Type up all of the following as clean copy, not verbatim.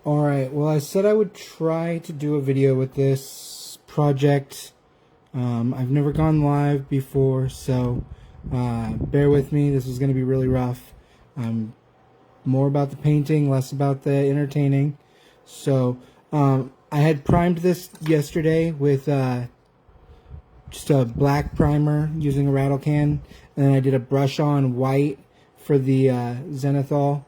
Alright, well I said I would try to do a video with this project. I've never gone live before, so bear with me. This is going to be really rough. More about the painting, less about the entertaining. So I had primed this yesterday with just a black primer using a rattle can, and then I did a brush on white for the zenithal.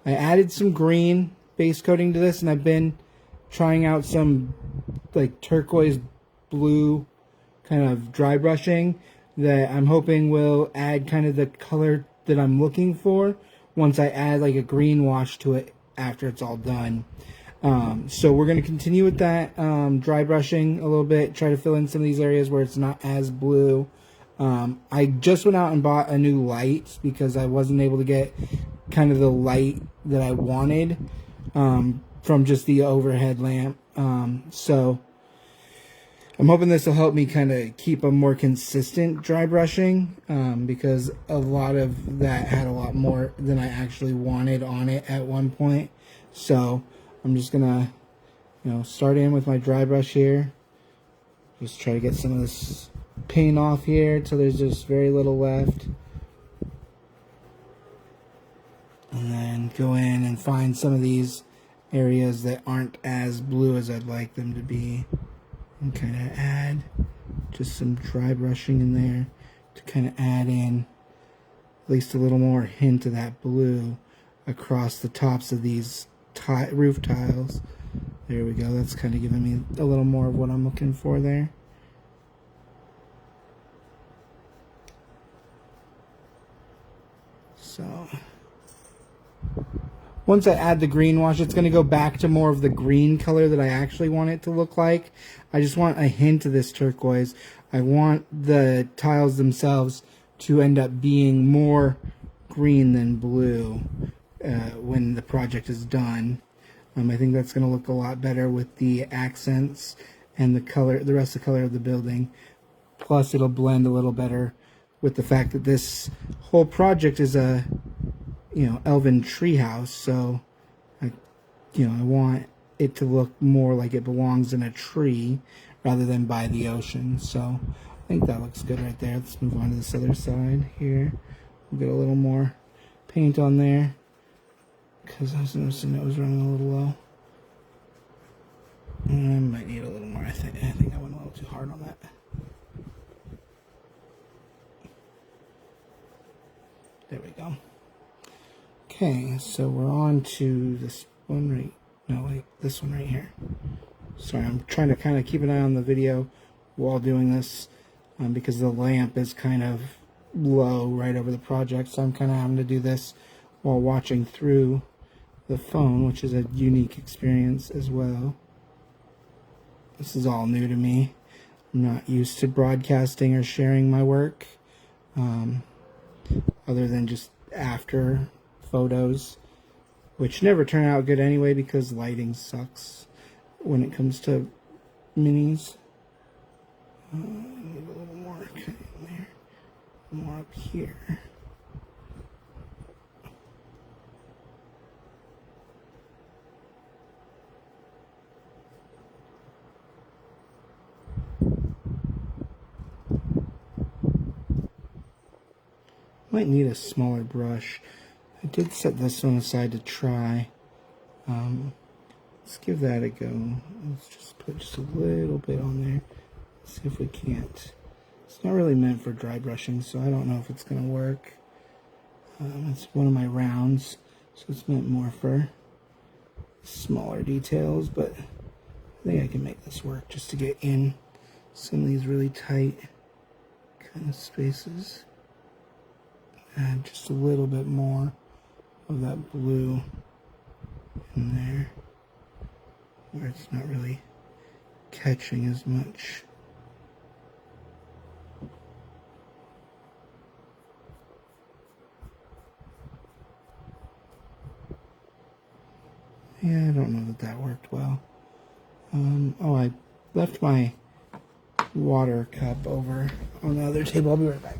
I added some green base coating to this, and I've been trying out some like turquoise blue kind of dry brushing that I'm hoping will add kind of the color that I'm looking for once I add like a green wash to it after it's all done. So we're going to continue with that dry brushing a little bit, try to fill in some of these areas where it's not as blue. I just went out and bought a new light because I wasn't able to get kind of the light that I wanted from just the overhead lamp. So I'm hoping this will help me kind of keep a more consistent dry brushing because a lot of that had a lot more than I actually wanted on it at one point. So I'm just gonna, start in with my dry brush here. Just try to get some of this paint off here till there's just very little left. And then go in and find some of these areas that aren't as blue as I'd like them to be. And kind of add just some dry brushing in there to kind of add in at least a little more hint of that blue across the tops of these roof tiles. There we go. That's kind of giving me a little more of what I'm looking for there. So once I add the green wash, it's going to go back to more of the green color that I actually want it to look like. I just want a hint of this turquoise. I want the tiles themselves to end up being more green than blue when the project is done. I think that's going to look a lot better with the accents and the color, the rest of the color of the building. Plus, it'll blend a little better with the fact that this whole project is a Elven Treehouse, so I want it to look more like it belongs in a tree rather than by the ocean. So I think that looks good right there. Let's move on to this other side here. We'll get a little more paint on there because I was noticing it was running a little low. And I might need a little more. I think I went a little too hard on that. There we go. Okay, so we're on to this one this one right here. Sorry, I'm trying to kind of keep an eye on the video while doing this because the lamp is kind of low right over the project, so I'm kind of having to do this while watching through the phone, which is a unique experience as well. This is all new to me. I'm not used to broadcasting or sharing my work other than just after photos, which never turn out good anyway because lighting sucks when it comes to minis. Need a little more in there, more up here. Might need a smaller brush. I did set this one aside to try. Let's give that a go. Let's just put just a little bit on there. See if we can't. It's not really meant for dry brushing, so I don't know if it's going to work. It's one of my rounds, so it's meant more for smaller details, but I think I can make this work just to get in some of these really tight kind of spaces. Add just a little bit more of that blue in there where it's not really catching as much. Yeah, I don't know that worked well. Oh, I left my water cup over on the other table. I'll be right back.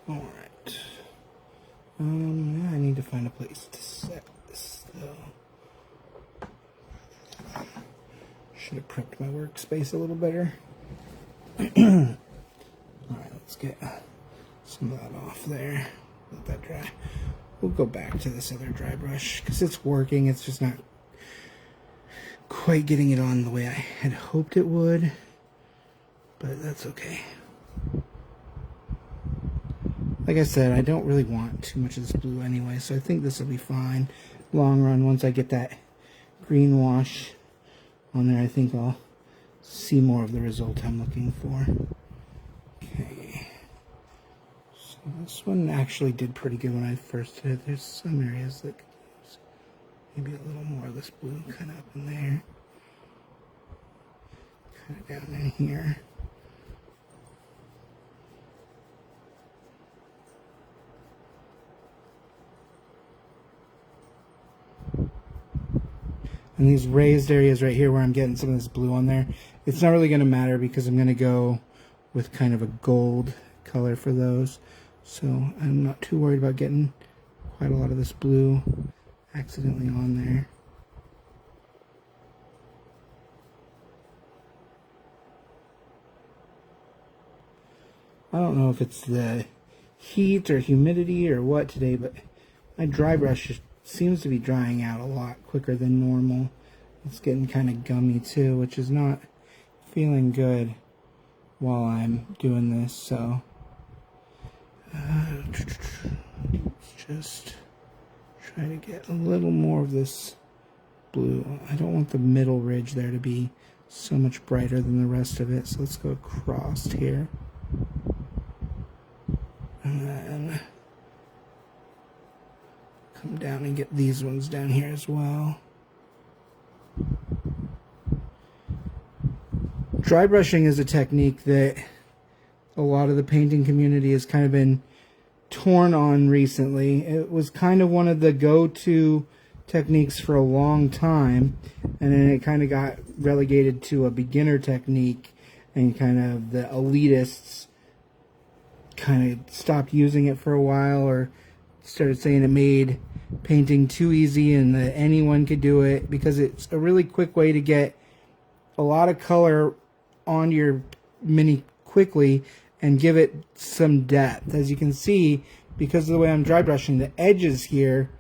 Alright. I need to find a place to set this, though. Should have prepped my workspace a little better. Alright, let's get some of that off there. Let that dry. We'll go back to this other dry brush because it's working. It's just not quite getting it on the way I had hoped it would, but that's okay. Like I said, I don't really want too much of this blue anyway, so I think this will be fine. Long run, once I get that green wash on there, I think I'll see more of the result I'm looking for. Okay. So this one actually did pretty good when I first did it. There's some areas that could use maybe a little more of this blue kind of up in there. Kind of down in here. And these raised areas right here where I'm getting some of this blue on there, it's not really going to matter because I'm going to go with kind of a gold color for those. So I'm not too worried about getting quite a lot of this blue accidentally on there. I don't know if it's the heat or humidity or what today, but my dry brush seems to be drying out a lot quicker than normal. It's getting kind of gummy too, which is not feeling good while I'm doing this. So let's just try to get a little more of this blue. I don't want the middle ridge there to be so much brighter than the rest of it, so let's go across here. And then come down and get these ones down here as well. Dry brushing is a technique that a lot of the painting community has kind of been torn on recently. It was kind of one of the go-to techniques for a long time, and then it kind of got relegated to a beginner technique, and kind of the elitists kind of stopped using it for a while, or started saying it made painting too easy and that anyone could do it, because it's a really quick way to get a lot of color on your mini quickly and give it some depth. As you can see, because of the way I'm dry brushing, the edges here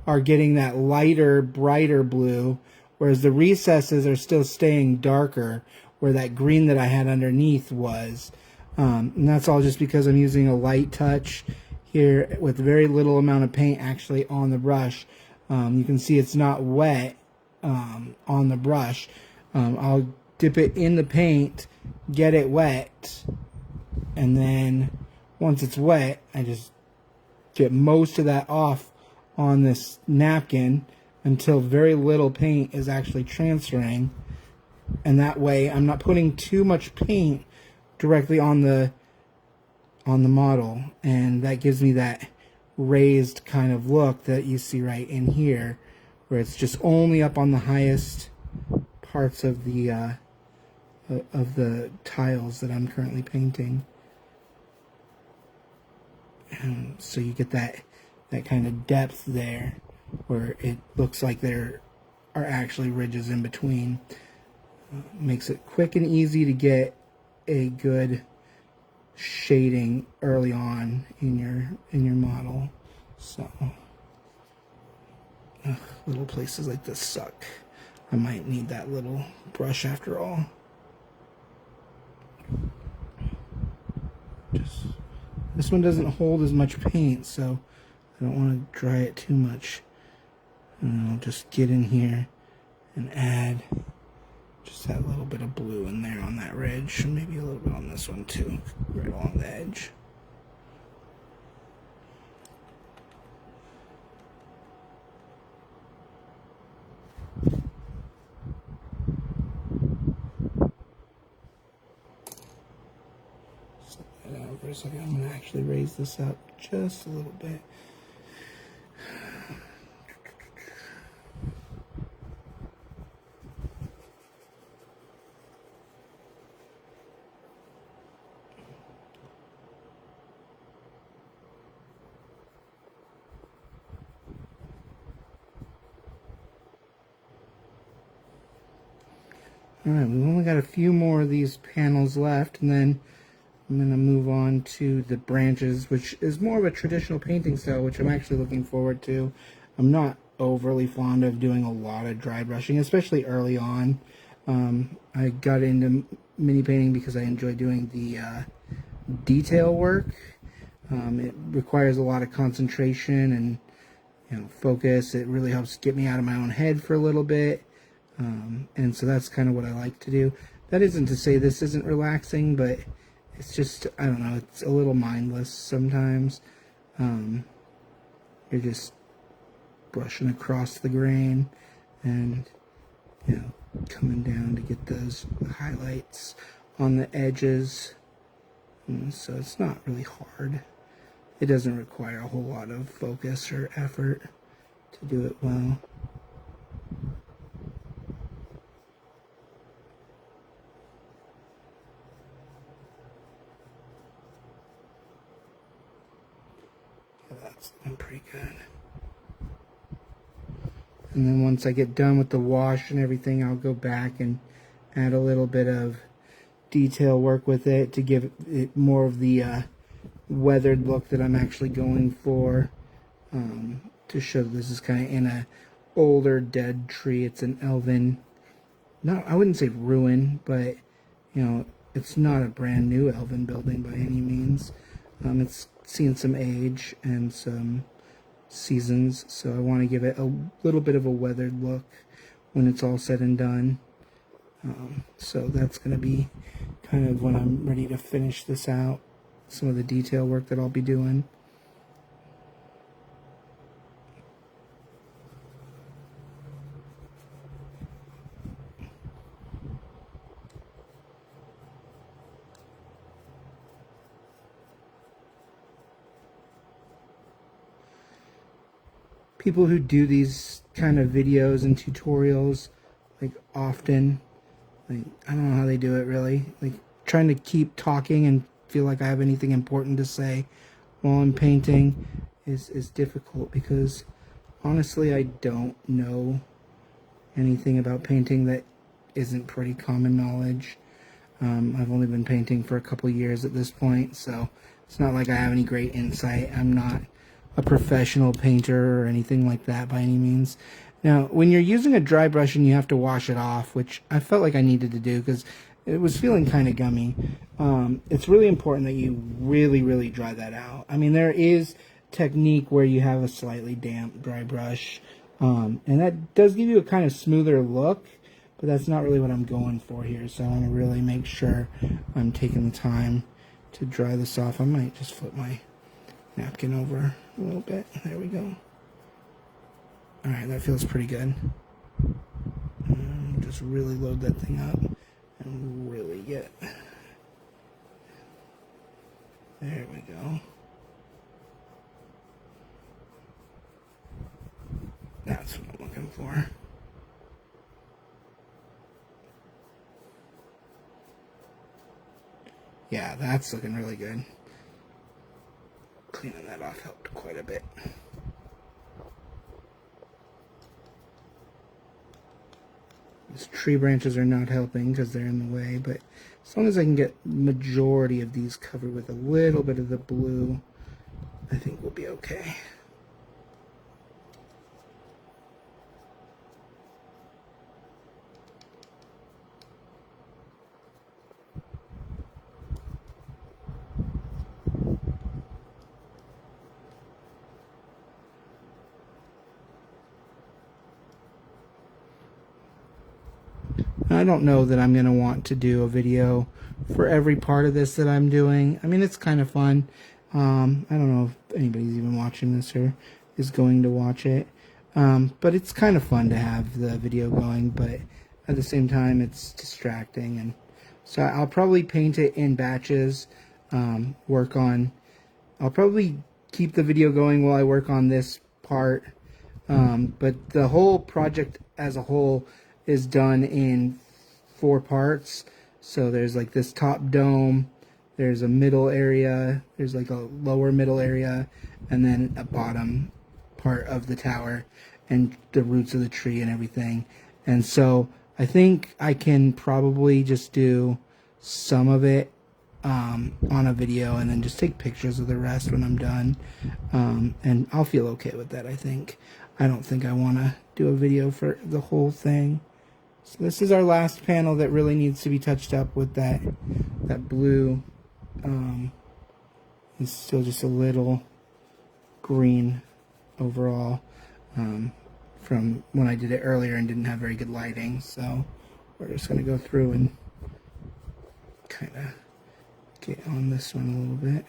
are getting that lighter, brighter blue, whereas the recesses are still staying darker where that green that I had underneath was. And that's all just because I'm using a light touch here with very little amount of paint actually on the brush. You can see it's not wet on the brush. I'll dip it in the paint, get it wet, and then once it's wet, I just get most of that off on this napkin until very little paint is actually transferring. And that way I'm not putting too much paint directly on the model, and that gives me that raised kind of look that you see right in here, where it's just only up on the highest parts of the tiles that I'm currently painting. And so you get that kind of depth there where it looks like there are actually ridges in between. Makes it quick and easy to get a good shading early on in your model. So little places like this suck. I might need that little brush after all. This one doesn't hold as much paint, so I don't want to dry it too much. And I'll just get in here and add just that little bit of blue in there on that ridge, and maybe a little bit on this one too, right along the edge. Set that down for a second. I'm going to actually raise this up just a little bit. Alright, we've only got a few more of these panels left, and then I'm going to move on to the branches, which is more of a traditional painting style, which I'm actually looking forward to. I'm not overly fond of doing a lot of dry brushing, especially early on. I got into mini painting because I enjoy doing the detail work. It requires a lot of concentration and focus. It really helps get me out of my own head for a little bit. And so that's kind of what I like to do. That isn't to say this isn't relaxing, but it's just, I don't know, it's a little mindless sometimes. You're just brushing across the grain and, coming down to get those highlights on the edges. And so it's not really hard. It doesn't require a whole lot of focus or effort to do it well. That's looking pretty good. And then once I get done with the wash and everything, I'll go back and add a little bit of detail work with it to give it more of the weathered look that I'm actually going for, to show this is kind of in a older dead tree. It's an elven, I wouldn't say ruin, but it's not a brand new elven building by any means. It's seen some age and some seasons, so I want to give it a little bit of a weathered look when it's all said and done. So that's going to be kind of when I'm ready to finish this out, some of the detail work that I'll be doing. People who do these kind of videos and tutorials, like, often, like, I don't know how they do it really, like trying to keep talking and feel like I have anything important to say while I'm painting is difficult, because honestly I don't know anything about painting that isn't pretty common knowledge. I've only been painting for a couple years at this point, so it's not like I have any great insight. I'm not a professional painter or anything like that by any means. Now, when you're using a dry brush and you have to wash it off, which I felt like I needed to do because it was feeling kind of gummy, it's really important that you really, really dry that out. I mean, there is technique where you have a slightly damp dry brush, and that does give you a kind of smoother look, but that's not really what I'm going for here. So I want to really make sure I'm taking the time to dry this off. I might just flip my napkin over a little bit. There we go. Alright, that feels pretty good. Just really load that thing up and really get... There we go. That's what I'm looking for. Yeah, that's looking really good. Cleaning that off helped quite a bit. These tree branches are not helping because they're in the way, but as long as I can get majority of these covered with a little bit of the blue, I think we'll be okay. I don't know that I'm going to want to do a video for every part of this that I'm doing. I mean, it's kind of fun. I don't know if anybody's even watching this or is going to watch it. But it's kind of fun to have the video going, but at the same time, it's distracting. And so I'll probably paint it in batches, I'll probably keep the video going while I work on this part. But the whole project as a whole is done in 4 parts. So there's like this top dome, there's a middle area, there's like a lower middle area, and then a bottom part of the tower and the roots of the tree and everything. And so I think I can probably just do some of it on a video and then just take pictures of the rest when I'm done. And I'll feel okay with that, I think. I don't think I want to do a video for the whole thing. So this is our last panel that really needs to be touched up with that blue. It's still just a little green overall from when I did it earlier and didn't have very good lighting. So we're just going to go through and kind of get on this one a little bit.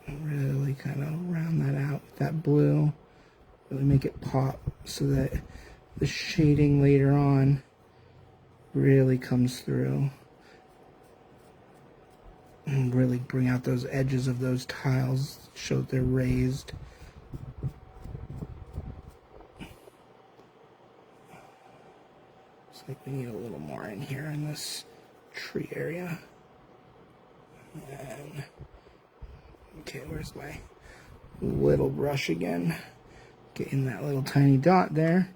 And really kind of round that out with that blue. Really make it pop so that the shading later on really comes through. And really bring out those edges of those tiles, show that they're raised. Looks like we need a little more in here in this tree area. And okay, where's my little brush again? Getting that little tiny dot there.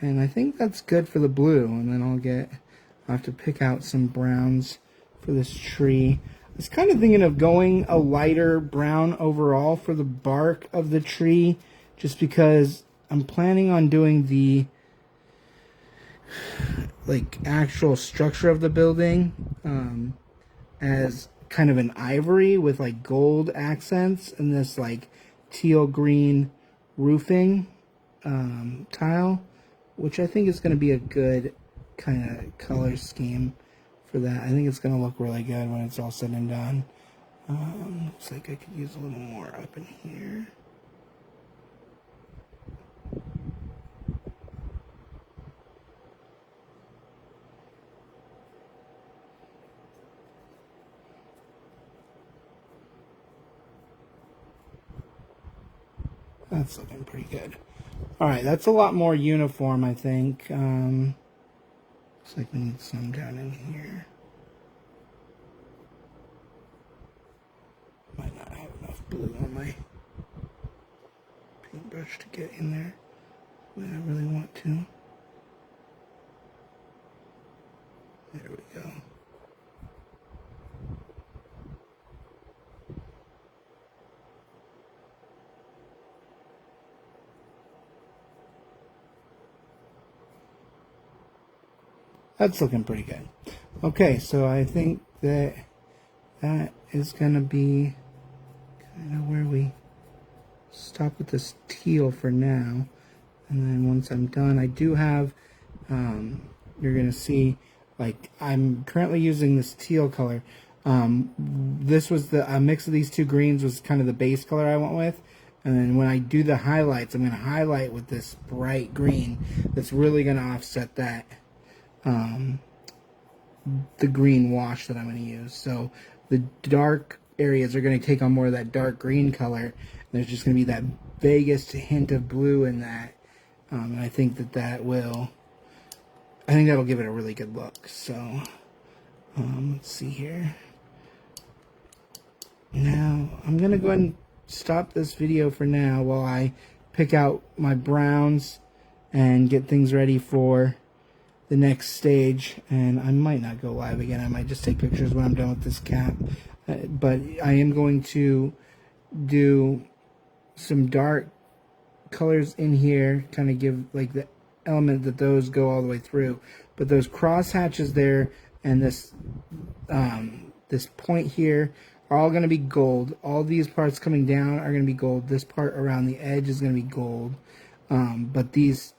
And I think that's good for the blue. And then I'll have to pick out some browns for this tree. I was kind of thinking of going a lighter brown overall for the bark of the tree, just because I'm planning on doing the actual structure of the building as kind of an ivory with like gold accents and this like teal green roofing tile, which I think is going to be a good kind of color scheme for that. I think it's going to look really good when it's all said and done. Looks like I could use a little more up in here. That's looking pretty good. Alright, that's a lot more uniform, I think. Looks like we need some down in here. Might not have enough blue on my paintbrush to get in there the way I really want to. There we go. That's looking pretty good. Okay, so I think that is going to be kind of where we stop with this teal for now. And then once I'm done, I do have, you're going to see, like, I'm currently using this teal color. This was a mix of these two greens was kind of the base color I went with. And then when I do the highlights, I'm going to highlight with this bright green that's really going to offset that. The green wash that I'm going to use. So the dark areas are going to take on more of that dark green color. There's just going to be that vaguest hint of blue in that. And I think that'll give it a really good look. So let's see here. Now I'm going to go ahead and stop this video for now while I pick out my browns and get things ready for the next stage. And I might not go live again. I might just take pictures when I'm done with this cap. But I am going to do some dark colors in here, kind of give like the element that those go all the way through. But those cross hatches there and this this point here are all going to be gold. All these parts coming down are going to be gold. This part around the edge is going to be gold. But these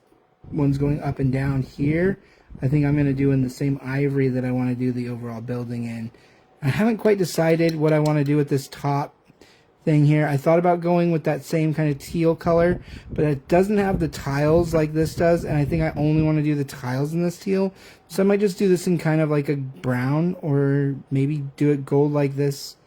ones going up and down here, I think I'm going to do in the same ivory that I want to do the overall building in. I haven't quite decided what I want to do with this top thing here. I thought about going with that same kind of teal color, but it doesn't have the tiles like this does, and I think I only want to do the tiles in this teal. So I might just do this in kind of like a brown, or maybe do it gold like this.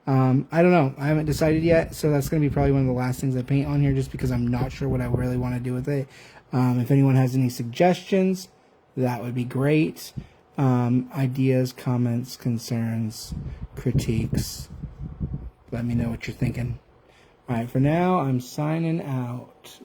I don't know. I haven't decided yet, so that's going to be probably one of the last things I paint on here, just because I'm not sure what I really want to do with it. If anyone has any suggestions, that would be great. Ideas, comments, concerns, critiques. Let me know what you're thinking. Alright, for now, I'm signing out.